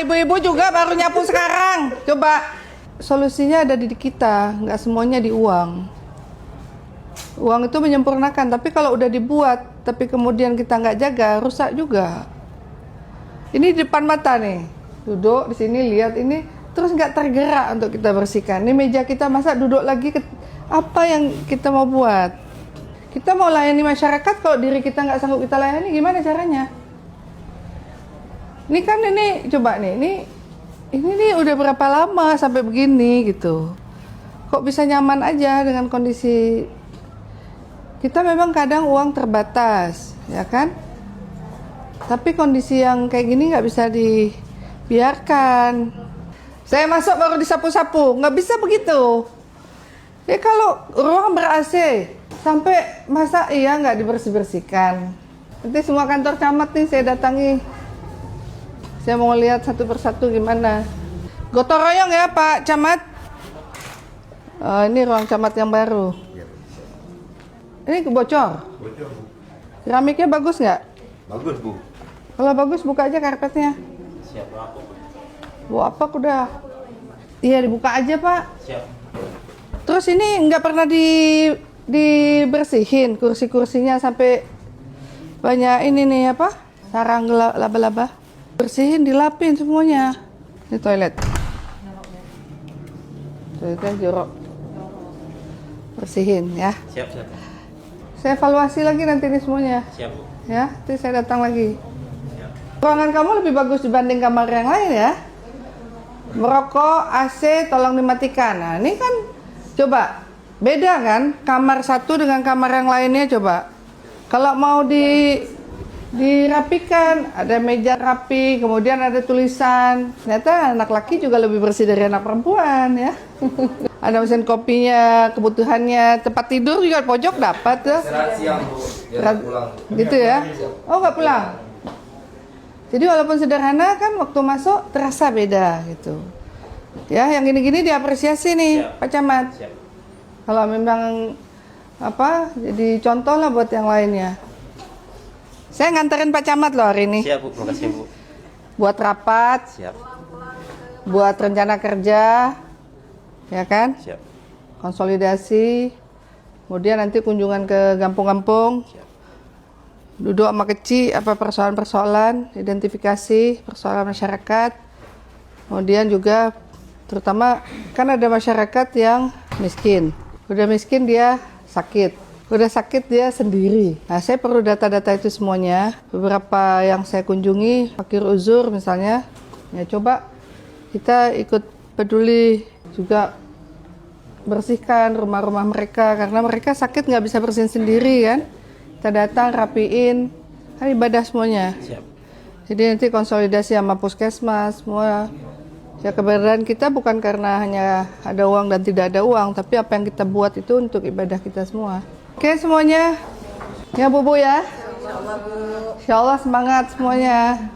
ibu-ibu juga baru nyapu sekarang. Coba, solusinya ada di kita, nggak semuanya di uang. Uang itu menyempurnakan, tapi kalau udah dibuat, tapi kemudian kita nggak jaga, rusak juga. Ini di depan mata nih, duduk di sini lihat ini, terus nggak tergerak untuk kita bersihkan. Ini meja kita, masa duduk lagi, apa yang kita mau buat? Kita mau layani masyarakat, kalau diri kita nggak sanggup kita layani, gimana caranya? Ini kan ini, coba nih, ini nih udah berapa lama sampai begini gitu. Kok bisa nyaman aja dengan kondisi kita? Memang kadang uang terbatas, ya kan? Tapi kondisi yang kayak gini nggak bisa dibiarkan. Saya masuk baru disapu-sapu, nggak bisa begitu. Ya kalau ruang ber-AC, sampai masa iya nggak dibersih-bersihkan. Nanti semua kantor camat nih saya datangi. Saya mau lihat satu persatu gimana. Gotong royong ya Pak Camat. Ini ruang camat yang baru. Ini bocor. Bocor, Bu. Keramiknya bagus nggak? Bagus, Bu. Kalau bagus buka aja karpetnya. Siap, Pak. Bu apa udah? Iya dibuka aja Pak. Siap. Terus ini nggak pernah dibersihin kursi-kursinya sampai banyak ini nih apa? Sarang laba-laba. Bersihin, dilapin semuanya. Ini toilet. Toiletnya jorok. Bersihin ya. Siap, siap. Saya evaluasi lagi nanti ini semuanya. Siap, Bu. Ya, nanti saya datang lagi. Ruangan kamu lebih bagus dibanding kamar yang lain ya. Merokok, AC tolong dimatikan. Nah, ini kan coba beda kan kamar satu dengan kamar yang lainnya coba. Kalau mau dirapikan, ada meja rapi, kemudian ada tulisan. Ternyata anak laki juga lebih bersih dari anak perempuan ya. Ada mesin kopinya, kebutuhannya, tempat tidur juga pojok dapat ya. Istirahat siang, Bu. Biar pulang. Gitu ya. Oh nggak pulang. Jadi walaupun sederhana kan waktu masuk terasa beda gitu. Ya yang gini-gini diapresiasi nih Siap. Pak Camat. Siap. Kalau memang apa jadi contoh lah buat yang lainnya. Saya nganterin Pak Camat loh hari ini. Siap, Bu. Makasih, Bu. Buat rapat, Siap. buat rencana kerja, ya kan? Siap. Konsolidasi, kemudian nanti kunjungan ke kampung-kampung, Siap. duduk sama kecil, apa persoalan-persoalan, identifikasi persoalan masyarakat, kemudian juga terutama kan ada masyarakat yang miskin, udah miskin dia sakit. Udah sakit dia sendiri. Nah, saya perlu data-data itu semuanya. Beberapa yang saya kunjungi, fakir uzur misalnya, ya coba kita ikut peduli juga bersihkan rumah-rumah mereka karena mereka sakit nggak bisa bersihin sendiri kan. Kita datang rapiin, kan ibadah semuanya. Siap. Jadi nanti konsolidasi sama puskesmas semua. Ya keberadaan kita bukan karena hanya ada uang dan tidak ada uang, tapi apa yang kita buat itu untuk ibadah kita semua. Oke semuanya, ya Bu ya. Insya Allah semangat semuanya.